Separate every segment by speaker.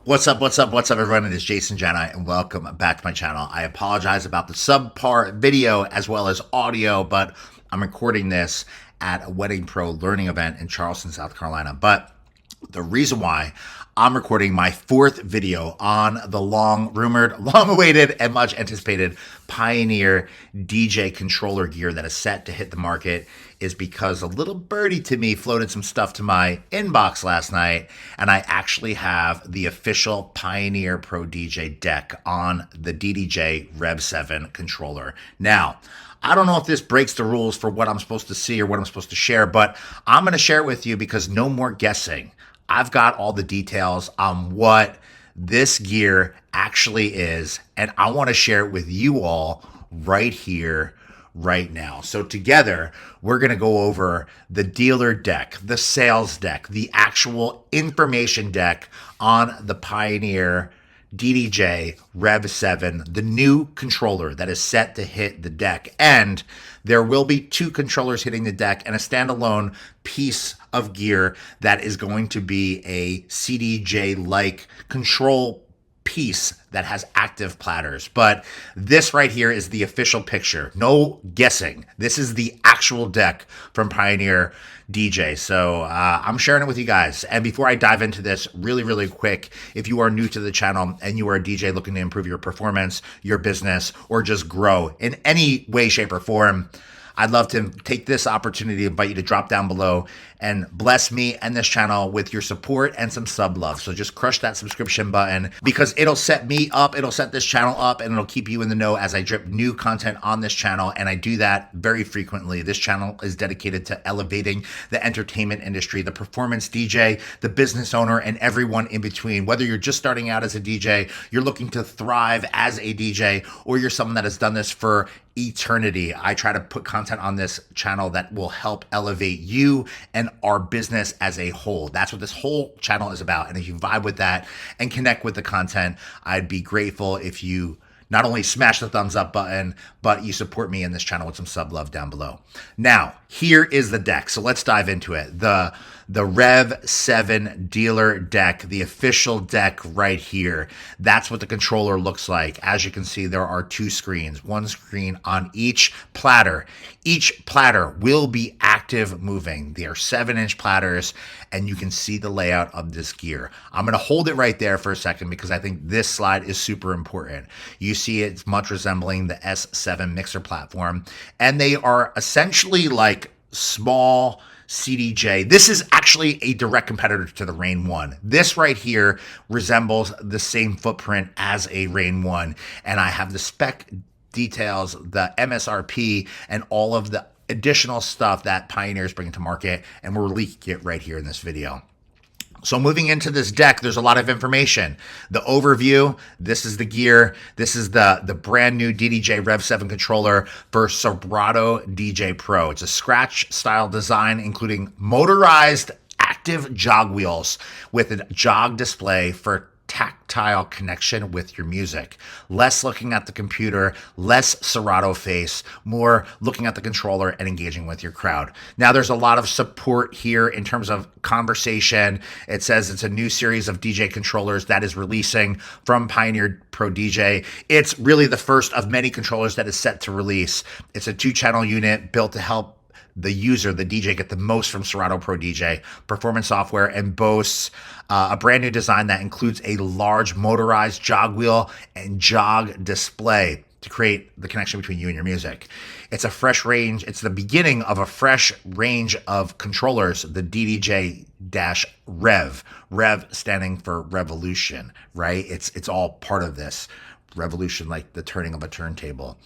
Speaker 1: What's up, everyone? It is Jason Jani, and welcome back to my channel. I apologize about the subpar video as well as audio, but I'm recording this at a Wedding Pro learning event in Charleston, South Carolina. But the reason why I'm recording my fourth video on the long-rumored, long-awaited, and much-anticipated Pioneer DJ controller gear that is set to hit the market is because a little birdie to me floated some stuff to my inbox last night, and I actually have the official Pioneer Pro DJ deck on the Ddj Rev 7 controller. Now, I don't know if this breaks the rules for what I'm supposed to see or what I'm supposed to share, but I'm going to share it with you because no more guessing. I've got all the details on what this gear actually is, and I want to share it with you all right here, right now. So together, we're going to go over the dealer deck, the sales deck, the actual information deck on the Pioneer Ddj Rev 7, the new controller that is set to hit the deck. And there will be two controllers hitting the deck and a standalone piece of gear that is going to be a CDJ-like control piece that has active platters. But this right here is the official picture. No guessing. This is the actual deck from Pioneer DJ. So I'm sharing it with you guys. And before I dive into this really quick, if you are new to the channel and you are a DJ looking to improve your performance, your business, or just grow in any way, shape, or form, I'd love to take this opportunity to invite you to drop down below and bless me and this channel with your support and some sub love. So just crush that subscription button because it'll set me up, it'll set this channel up, and it'll keep you in the know as I drip new content on this channel. And I do that very frequently. This channel is dedicated to elevating the entertainment industry, the performance DJ, the business owner, and everyone in between. Whether you're just starting out as a DJ, you're looking to thrive as a DJ, or you're someone that has done this for eternity, I try to put content on this channel that will help elevate you and our business as a whole. That's what this whole channel is about. And if you vibe with that and connect with the content, I'd be grateful if you not only smash the thumbs up button, but you support me in this channel with some sub love down below. Now, here is the deck. So let's dive into it. The Rev 7 dealer deck, the official deck right here. That's what the controller looks like. As you can see, there are two screens, one screen on each platter. Each platter will be active moving. They are 7-inch platters, and you can see the layout of this gear. I'm going to hold it right there for a second because I think this slide is super important. You see it's much resembling the S7 mixer platform, and they are essentially like small CDJ. This is actually a direct competitor to the Rain 1. This right here resembles the same footprint as a Rain 1, and I have the spec details, the MSRP, and all of the additional stuff that Pioneer is bringing to market, and we're leaking it right here in this video. So moving into this deck, there's a lot of information. The overview, this is the gear. This is the brand new Ddj Rev 7 controller for Serato DJ Pro. It's a scratch style design, including motorized active jog wheels with a jog display for tactile connection with your music. Less looking at the computer, less Serato face, more looking at the controller and engaging with your crowd. Now, there's a lot of support here in terms of conversation. It says it's a new series of DJ controllers that is releasing from Pioneer Pro DJ. It's really the first of many controllers that is set to release. It's a 2-channel unit built to help the user, the DJ, get the most from Serato Pro DJ performance software, and boasts a brand new design that includes a large motorized jog wheel and jog display to create the connection between you and your music. It's a fresh range. It's the beginning of a fresh range of controllers, the Ddj-Rev. Rev standing for revolution, right? It's all part of this revolution, like the turning of a turntable.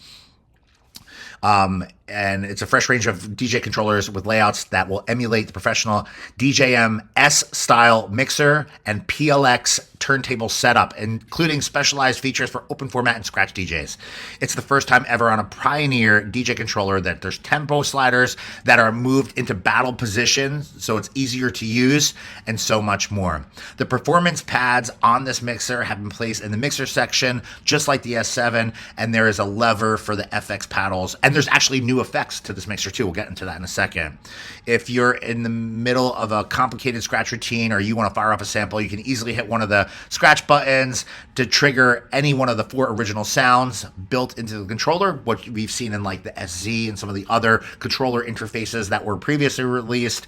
Speaker 1: And it's a fresh range of DJ controllers with layouts that will emulate the professional DJM S-style mixer and PLX turntable setup, including specialized features for open format and scratch DJs. It's the first time ever on a Pioneer DJ controller that there's tempo sliders that are moved into battle positions, so it's easier to use, and so much more. The performance pads on this mixer have been placed in the mixer section, just like the S7, and there is a lever for the FX paddles, and there's actually new effects to this mixer too. We'll get into that in a second. If you're in the middle of a complicated scratch routine or you want to fire off a sample, you can easily hit one of the scratch buttons to trigger any one of the 4 original sounds built into the controller, what we've seen in like the SZ and some of the other controller interfaces that were previously released.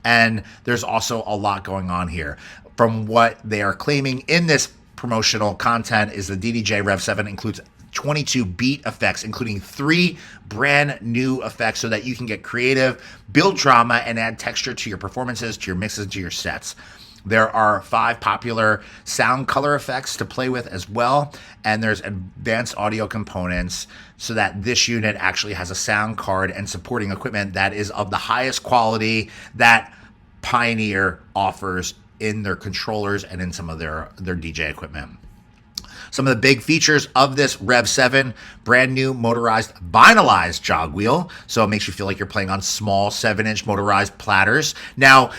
Speaker 1: And there's also a lot going on here. From what they are claiming in this promotional content is the Ddj Rev 7 includes 22 beat effects, including 3 brand new effects so that you can get creative, build drama, and add texture to your performances, to your mixes, to your sets. There are 5 popular sound color effects to play with as well, and there's advanced audio components so that this unit actually has a sound card and supporting equipment that is of the highest quality that Pioneer offers in their controllers and in some of their DJ equipment. Some of the big features of this Rev 7, brand new motorized vinylized jog wheel. So it makes you feel like you're playing on small 7-inch motorized platters. Now,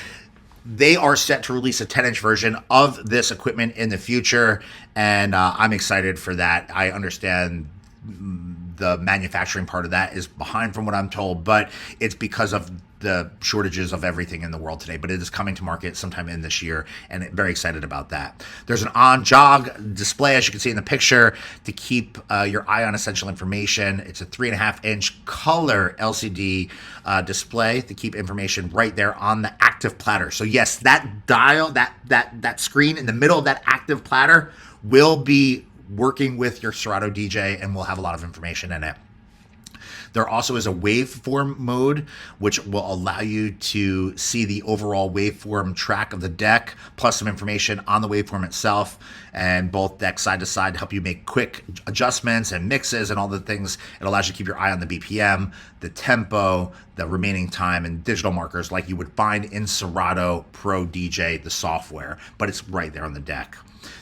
Speaker 1: they are set to release a 10-inch version of this equipment in the future, and I'm excited for that. I understand the manufacturing part of that is behind from what I'm told, but it's because of the shortages of everything in the world today, but it is coming to market sometime in this year, and very excited about that. There's an on-jog display, as you can see in the picture, to keep your eye on essential information. It's a 3.5-inch color LCD display to keep information right there on the active platter. So yes, that dial, that screen in the middle of that active platter will be working with your Serato DJ and will have a lot of information in it. There also is a waveform mode, which will allow you to see the overall waveform track of the deck, plus some information on the waveform itself, and both decks side to side to help you make quick adjustments and mixes and all the things. It allows you to keep your eye on the BPM, the tempo, the remaining time, and digital markers like you would find in Serato Pro DJ, the software, but it's right there on the deck.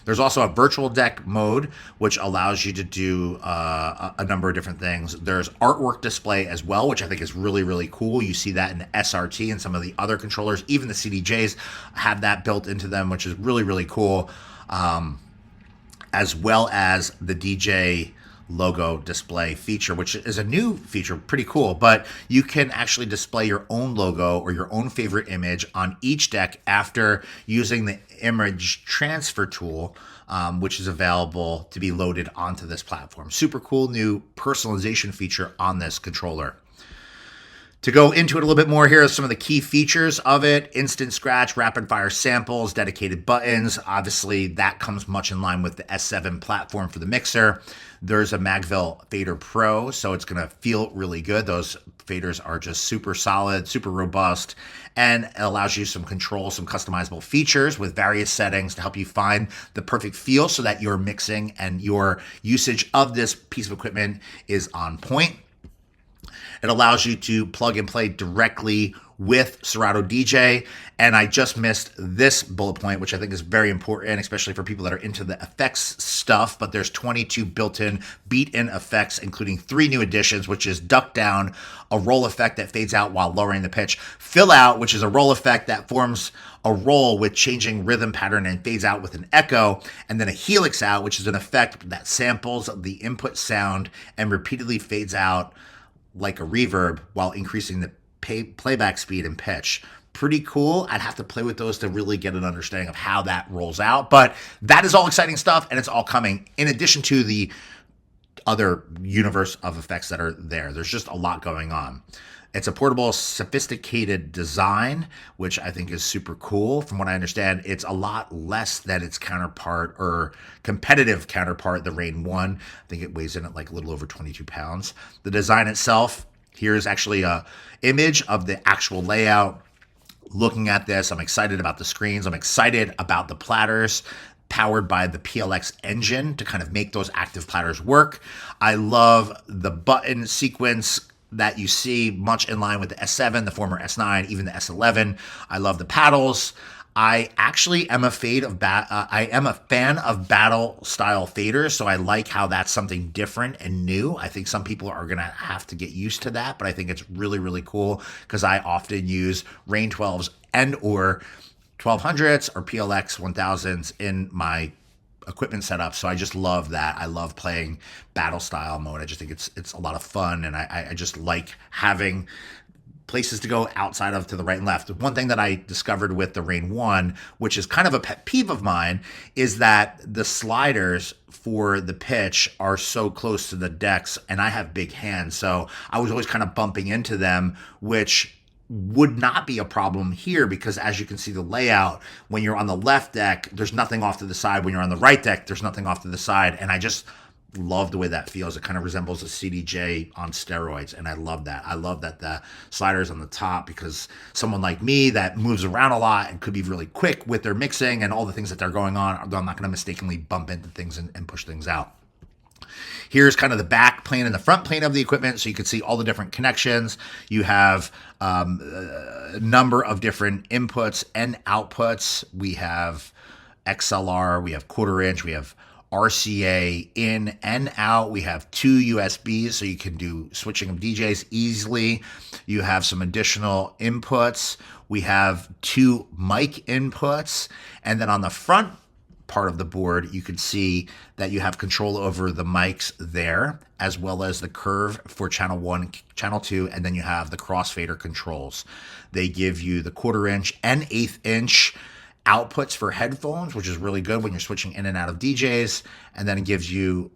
Speaker 1: There's also a virtual deck mode, which allows you to do a number of different things. There's artwork display as well, which I think is really, really cool. You see that in the SRT and some of the other controllers. Even the CDJs have that built into them, which is really, really cool. As well as the DJ logo display feature, which is a new feature, pretty cool, but you can actually display your own logo or your own favorite image on each deck after using the image transfer tool, which is available to be loaded onto this platform. Super cool new personalization feature on this controller. To go into it a little bit more, here are some of the key features of it. Instant scratch, rapid fire samples, dedicated buttons. Obviously, that comes much in line with the S7 platform for the mixer. There's a Magville Fader Pro, so it's going to feel really good. Those faders are just super solid, super robust, and it allows you some control, some customizable features with various settings to help you find the perfect feel so that your mixing and your usage of this piece of equipment is on point. It allows you to plug and play directly with Serato DJ. And I just missed this bullet point, which I think is very important, especially for people that are into the effects stuff. But there's 22 built-in beat-in effects, including 3 new additions, which is duck down, a roll effect that fades out while lowering the pitch, fill out, which is a roll effect that forms a roll with changing rhythm pattern and fades out with an echo, and then a helix out, which is an effect that samples the input sound and repeatedly fades out like a reverb while increasing the playback speed and pitch. Pretty cool. I'd have to play with those to really get an understanding of how that rolls out, but that is all exciting stuff, and it's all coming in addition to the other universe of effects that are there. There's just a lot going on. It's a portable, sophisticated design, which I think is super cool. From what I understand, it's a lot less than its counterpart or competitive counterpart, the Rain 1. I think it weighs in at like a little over 22 pounds. The design itself, here's actually a image of the actual layout. Looking at this, I'm excited about the screens. I'm excited about the platters powered by the PLX engine to kind of make those active platters work. I love the button sequence that you see, much in line with the S7, the former S9, even the S11. I love the paddles. I actually am a fan of battle style faders, so I like how that's something different and new. I think some people are gonna have to get used to that, but I think it's really, really cool because I often use Rain 12s and or 1200s or PLX 1000s in my equipment setup. So I just love that. I love playing battle style mode. I just think it's a lot of fun, and I just like having places to go outside of to the right and left. One thing that I discovered with the Rain 1, which is kind of a pet peeve of mine, is that the sliders for the pitch are so close to the decks, and I have big hands, so I was always kind of bumping into them, which would not be a problem here because, as you can see the layout, when you're on the left deck, there's nothing off to the side. When you're on the right deck, there's nothing off to the side, and I just love the way that feels. It kind of resembles a CDJ on steroids, and I love that. I love that the slider is on the top because someone like me that moves around a lot and could be really quick with their mixing and all the things that they're going on, I'm not going to mistakenly bump into things and push things out. Here's kind of the back plane and the front plane of the equipment, so you can see all the different connections. You have a number of different inputs and outputs. We have XLR, we have 1/4 inch, we have RCA in and out. We have 2 USBs, so you can do switching of DJs easily. You have some additional inputs. We have 2 mic inputs. And then on the front part of the board, you can see that you have control over the mics there, as well as the curve for channel 1, channel 2, and then you have the crossfader controls. They give you the 1/4 inch and 1/8 inch outputs for headphones, which is really good when you're switching in and out of DJs, and then it gives you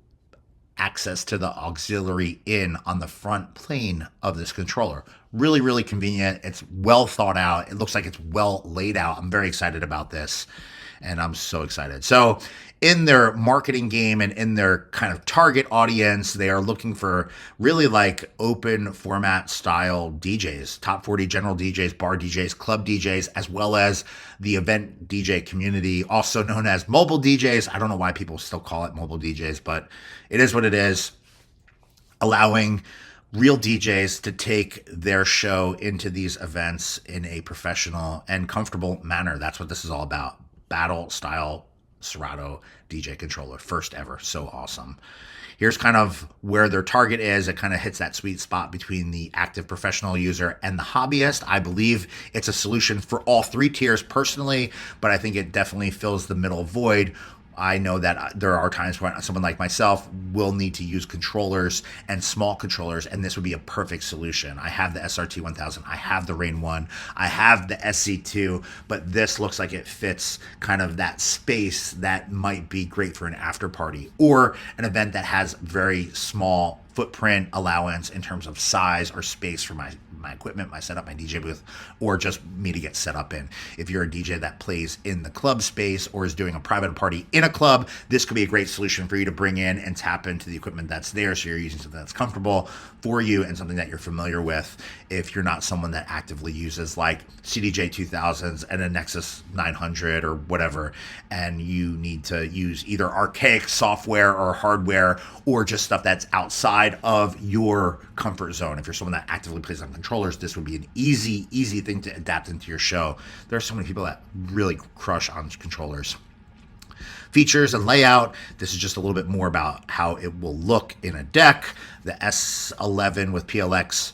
Speaker 1: access to the auxiliary in on the front plane of this controller. Really, really convenient. It's well thought out. It looks like it's well laid out. I'm very excited about this, and I'm so excited. So in their marketing game and in their kind of target audience, they are looking for really like open format style DJs, top 40 general DJs, bar DJs, club DJs, as well as the event DJ community, also known as mobile DJs. I don't know why people still call it mobile DJs, but it is what it is, allowing real DJs to take their show into these events in a professional and comfortable manner. That's what this is all about. Battle style Serato DJ controller, first ever. So awesome. Here's kind of where their target is. It kind of hits that sweet spot between the active professional user and the hobbyist. I believe it's a solution for all 3 tiers personally, but I think it definitely fills the middle void. I know that there are times when someone like myself will need to use controllers and small controllers, and this would be a perfect solution. I have the SRT 1000, I have the Rain 1, I have the SC2, but this looks like it fits kind of that space that might be great for an after party or an event that has very small footprint allowance in terms of size or space for my equipment, my setup, my DJ booth, or just me to get set up in. If you're a DJ that plays in the club space or is doing a private party in a club, this could be a great solution for you to bring in and tap into the equipment that's there, so you're using something that's comfortable for you and something that you're familiar with if you're not someone that actively uses like CDJ 2000s and a Nexus 900 or whatever, and you need to use either archaic software or hardware or just stuff that's outside of your comfort zone. If you're someone that actively plays on controllers, this would be an easy thing to adapt into your show. There are so many people that really crush on controllers. Features and layout. This is just a little bit more about how it will look in a deck. The S11 with PLX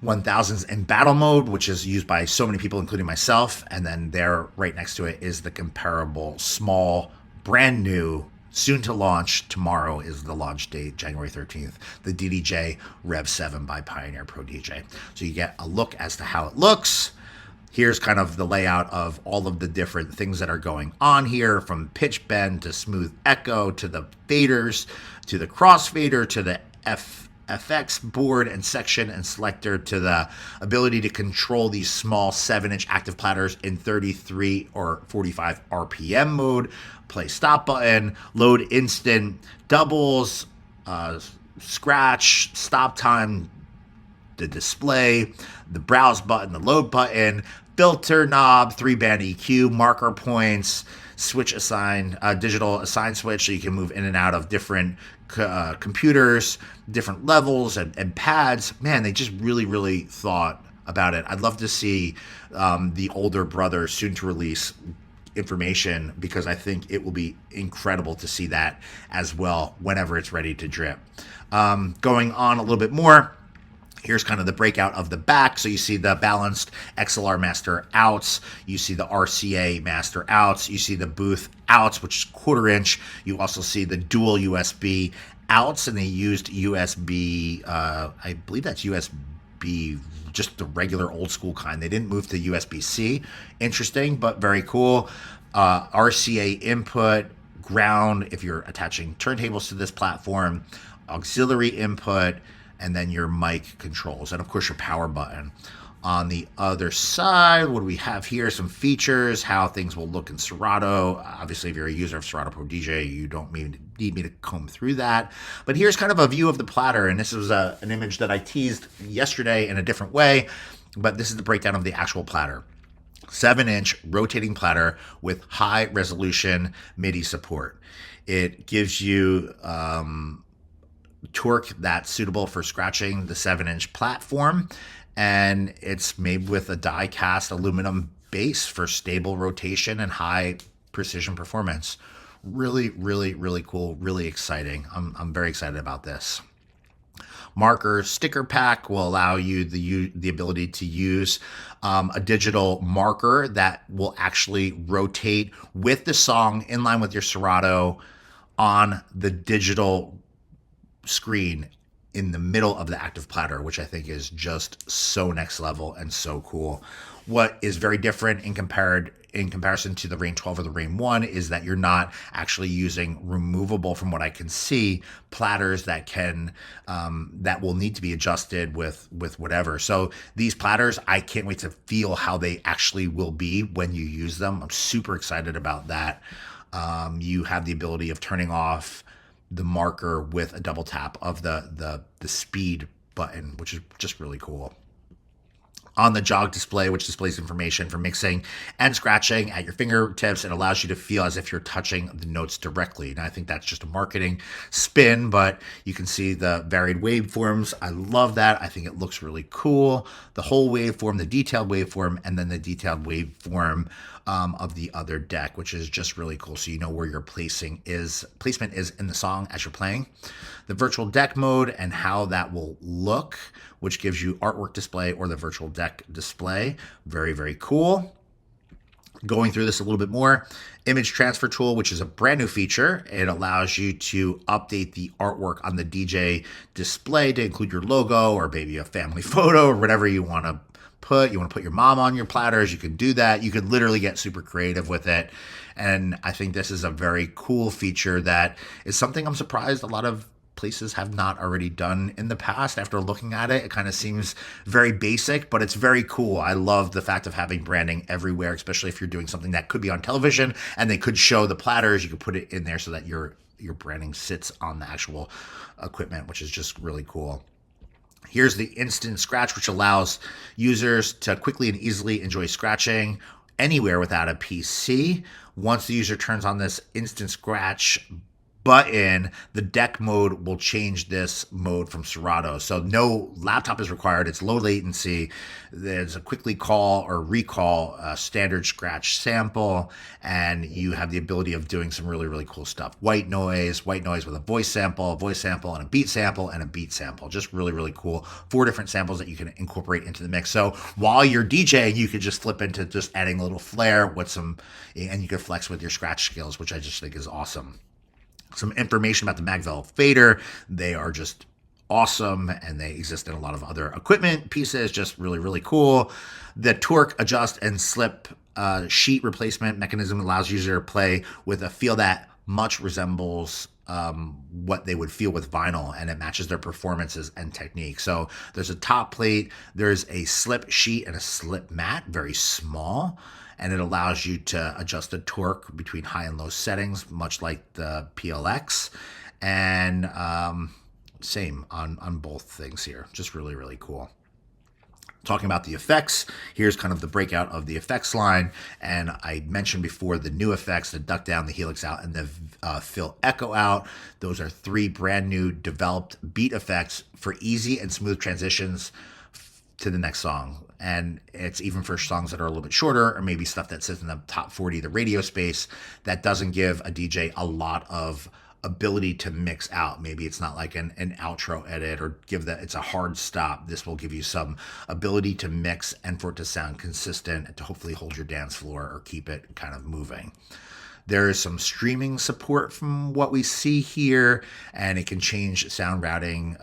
Speaker 1: 1000s in battle mode, which is used by so many people, including myself. And then there, right next to it, is the comparable small, brand new, soon to launch. Tomorrow is the launch date, January 13th, the Ddj Rev 7 by Pioneer Pro DJ. So you get a look as to how it looks. Here's kind of the layout of all of the different things that are going on here, from pitch bend to smooth echo to the faders to the crossfader to the FX board and section and selector to the ability to control these small 7-inch active platters in 33 or 45 RPM mode, play stop button, load instant doubles, scratch, stop time, the display, the browse button, the load button, filter knob, 3-band EQ, marker points, switch assign, digital assign switch, so you can move in and out of different computers, different levels and pads. Man, they just really thought about it. I'd love to see the older brother soon to release information, because I think it will be incredible to see that as well whenever it's ready to drip. Going on a little bit more, here's kind of the breakout of the back. So you see the balanced XLR master outs, you see the RCA master outs, you see the booth outs, which is 1/4 inch. You also see the dual USB outs, and they used USB, I believe that's USB be just the regular old school kind. They didn't move to USB-C. Interesting, but very cool. RCA input, ground if you're attaching turntables to this platform, auxiliary input, and then your mic controls, and of course your power button. On the other side, what do we have here? Some features, how things will look in Serato. Obviously, if you're a user of Serato Pro DJ, you don't need me to comb through that. But here's kind of a view of the platter, and this was an image that I teased yesterday in a different way, but this is the breakdown of the actual platter. 7-inch rotating platter with high resolution MIDI support. It gives you torque that's suitable for scratching the 7-inch platform, and it's made with a die-cast aluminum base for stable rotation and high precision performance. Really, really, really cool, really exciting. I'm very excited about this. Marker sticker pack will allow you the ability to use a digital marker that will actually rotate with the song in line with your Serato on the digital screen in the middle of the active platter, which I think is just so next level and so cool. What is very different in comparison to the Rain 12 or the Rain 1 is that you're not actually using removable, from what I can see, platters that can that will need to be adjusted with whatever. So these platters, I can't wait to feel how they actually will be when you use them. I'm super excited about that. You have the ability of turning off the marker with a double tap of the speed button, which is just really cool. On the Jog Display, which displays information for mixing and scratching at your fingertips, it allows you to feel as if you're touching the notes directly. And I think that's just a marketing spin, but you can see the varied waveforms. I love that. I think it looks really cool. The whole waveform, the detailed waveform, and then the detailed waveform of the other deck, which is just really cool. So you know where your placement is in the song as you're playing. The virtual deck mode and how that will look, which gives you artwork display or the virtual deck display. Very, very cool. Going through this a little bit more, image transfer tool, which is a brand new feature. It allows you to update the artwork on the DJ display to include your logo or maybe a family photo or whatever you want to put. You want to put your mom on your platters, you can do that. You could literally get super creative with it. And I think this is a very cool feature that is something I'm surprised a lot of places have not already done in the past. After looking at it, it kind of seems very basic, but it's very cool. I love the fact of having branding everywhere, especially if you're doing something that could be on television and they could show the platters. You could put it in there so that your branding sits on the actual equipment, which is just really cool. Here's the instant scratch, which allows users to quickly and easily enjoy scratching anywhere without a PC. Once the user turns on this instant scratch button, the deck mode will change this mode from Serato. So no laptop is required. It's low latency. There's a quickly call or recall a standard scratch sample, and you have the ability of doing some really, really cool stuff. White noise with a voice sample, and a beat sample, and a beat sample. Just really, really cool. 4 different samples that you can incorporate into the mix. So while you're DJing, you could just flip into just adding a little flair with some, and you can flex with your scratch skills, which I just think is awesome. Some information about the Magvel fader. They are just awesome, and they exist in a lot of other equipment pieces. Just really, really cool. The torque adjust and slip sheet replacement mechanism allows user to play with a feel that much resembles what they would feel with vinyl, and it matches their performances and technique. So there's a top plate, there's a slip sheet and a slip mat, very small, and it allows you to adjust the torque between high and low settings, much like the PLX, and same on both things here. Just really, really cool. Talking about the effects, here's kind of the breakout of the effects line, and I mentioned before the new effects, the duck down, the helix out, and the fill echo out. Those are 3 brand new developed beat effects for easy and smooth transitions to the next song. And it's even for songs that are a little bit shorter, or maybe stuff that sits in the top 40, the radio space, that doesn't give a DJ a lot of ability to mix out. Maybe it's not like an outro edit, or give that it's a hard stop. This will give you some ability to mix and for it to sound consistent and to hopefully hold your dance floor or keep it kind of moving. There is some streaming support from what we see here, and it can change sound routing,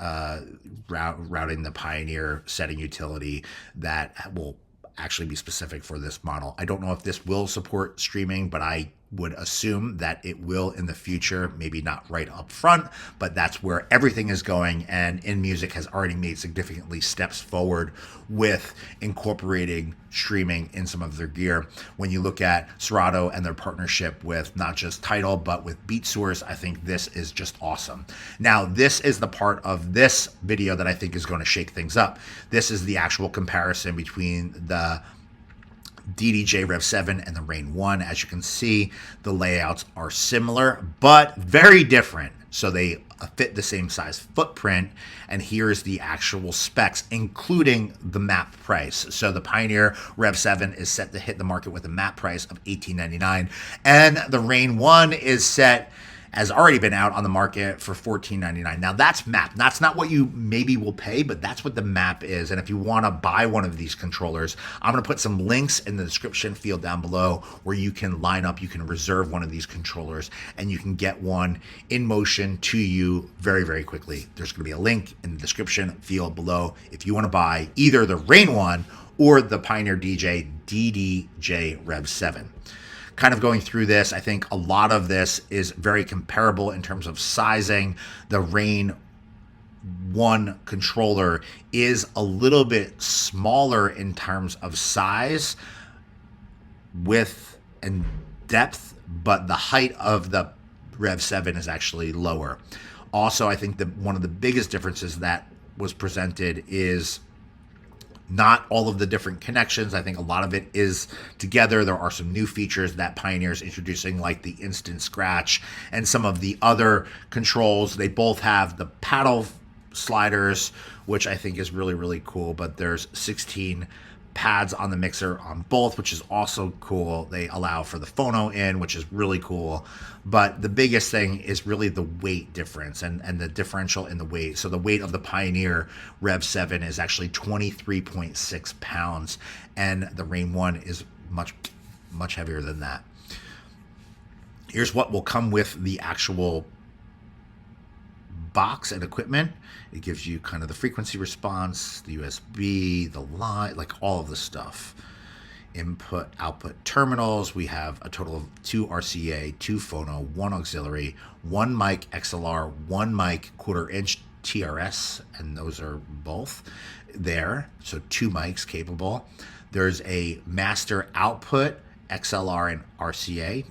Speaker 1: routing the Pioneer setting utility that will actually be specific for this model. I don't know if this will support streaming, but I would assume that it will in the future, maybe not right up front, but that's where everything is going. And InMusic has already made significantly steps forward with incorporating streaming in some of their gear. When you look at Serato and their partnership with not just Tidal, but with BeatSource, I think this is just awesome. Now, this is the part of this video that I think is going to shake things up. This is the actual comparison between the Ddj Rev 7 and the Rain 1. As you can see, the layouts are similar, but very different. So they fit the same size footprint. And here's the actual specs, including the map price. So the Pioneer Rev 7 is set to hit the market with a map price of $18.99. And the Rain 1 is set, has already been out on the market for $14.99. Now that's map. That's not what you maybe will pay, but that's what the map is. And if you want to buy one of these controllers, I'm going to put some links in the description field down below where you can line up, you can reserve one of these controllers, and you can get one in motion to you very, very quickly. There's going to be a link in the description field below if you want to buy either the Rain 1 or the Pioneer Ddj Rev 7. Kind of going through this, I think a lot of this is very comparable in terms of sizing. The Rain 1 controller is a little bit smaller in terms of size, width, and depth, but the height of the Rev 7 is actually lower. Also, I think that one of the biggest differences that was presented is not all of the different connections. I think a lot of it is together. There are some new features that Pioneer is introducing, like the instant scratch and some of the other controls. They both have the paddle sliders, which I think is really, really cool, but there's 16 pads on the mixer on both, which is also cool. They allow for the phono in, which is really cool. But the biggest thing is really the weight difference and the differential in the weight. So the weight of the Pioneer Rev 7 is actually 23.6 pounds, and the Rain 1 is much, much heavier than that. Here's what will come with the actual box and equipment. It gives you kind of the frequency response, the USB, the line, like all of the stuff. Input, output terminals. We have a total of 2 RCA, 2 phono, 1 auxiliary, 1 mic XLR, 1 mic 1/4 inch TRS, and those are both there. So 2 mics capable. There's a master output XLR and RCA,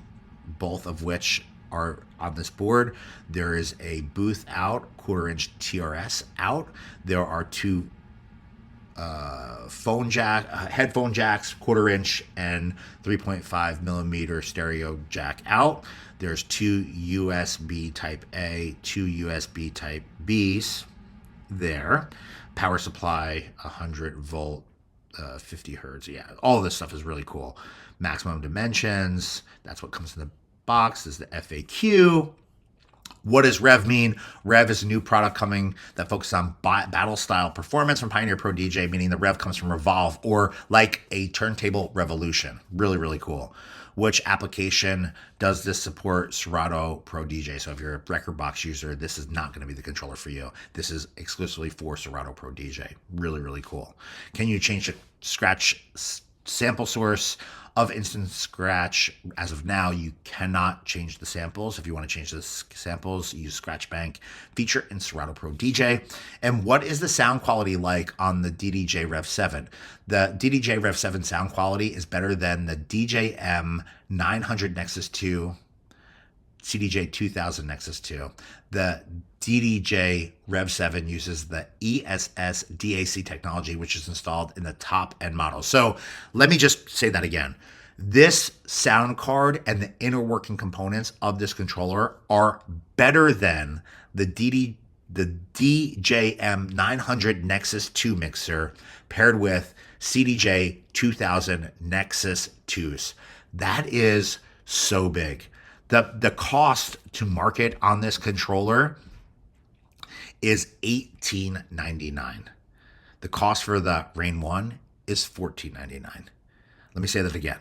Speaker 1: both of which are on this board. There is a booth out, 1/4 inch TRS out. There are 2 headphone jacks, 1/4 inch and 3.5 millimeter stereo jack out. There's 2 USB type A, 2 USB type Bs there. Power supply, 100 volt, 50 hertz. Yeah, all of this stuff is really cool. Maximum dimensions, that's what comes in the box. Is the FAQ. What does Rev mean? Rev is a new product coming that focuses on battle style performance from Pioneer Pro DJ, meaning the Rev comes from Revolve, or like a turntable revolution. Really, really cool. Which application does this support? Serato Pro DJ. So if you're a Rekordbox user, this is not going to be the controller for you. This is exclusively for Serato Pro DJ. Really, really cool. Can you change the scratch sample source of instant scratch? As of now, you cannot change the samples. If you want to change the samples, use Scratch Bank feature in Serato Pro DJ. And what is the sound quality like on the Ddj Rev 7? The Ddj Rev 7 sound quality is better than the DJM 900 Nexus 2, CDJ 2000 Nexus 2. The Ddj Rev 7 uses the ESS DAC technology, which is installed in the top end model. So let me just say that again. This sound card and the inner working components of this controller are better than the DJM 900 Nexus 2 mixer paired with CDJ 2000 Nexus 2s. That is so big. The cost to market on this controller is $18.99. The cost for the Rain 1 is $14.99. Let me say that again.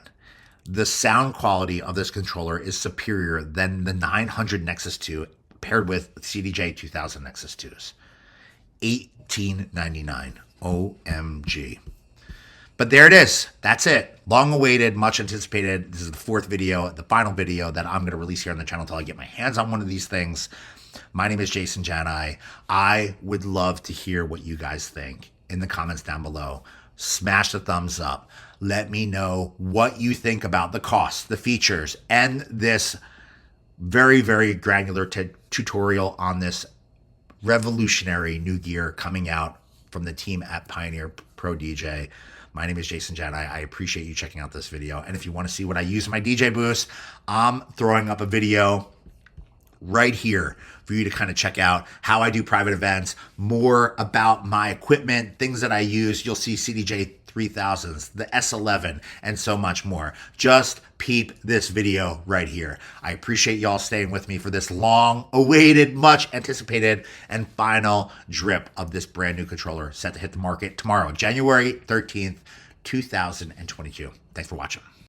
Speaker 1: The sound quality of this controller is superior than the 900 Nexus 2 paired with CDJ 2000 Nexus 2s. $18.99. OMG. But there it is. That's it. Long awaited, much anticipated. This is the fourth video, the final video that I'm going to release here on the channel until I get my hands on one of these things. My name is Jason Jani. I would love to hear what you guys think in the comments down below. Smash the thumbs up. Let me know what you think about the cost, the features, and this very, very granular tutorial on this revolutionary new gear coming out from the team at Pioneer Pro DJ. My name is Jason Jani. I appreciate you checking out this video. And if you want to see what I use in my DJ booths, I'm throwing up a video right here for you to kind of check out how I do private events, more about my equipment, things that I use. You'll see CDJ 3000s, the S11, and so much more. Just peep this video right here. I appreciate y'all staying with me for this long awaited, much anticipated, and final drip of this brand new controller set to hit the market tomorrow, January 13th, 2022. Thanks for watching.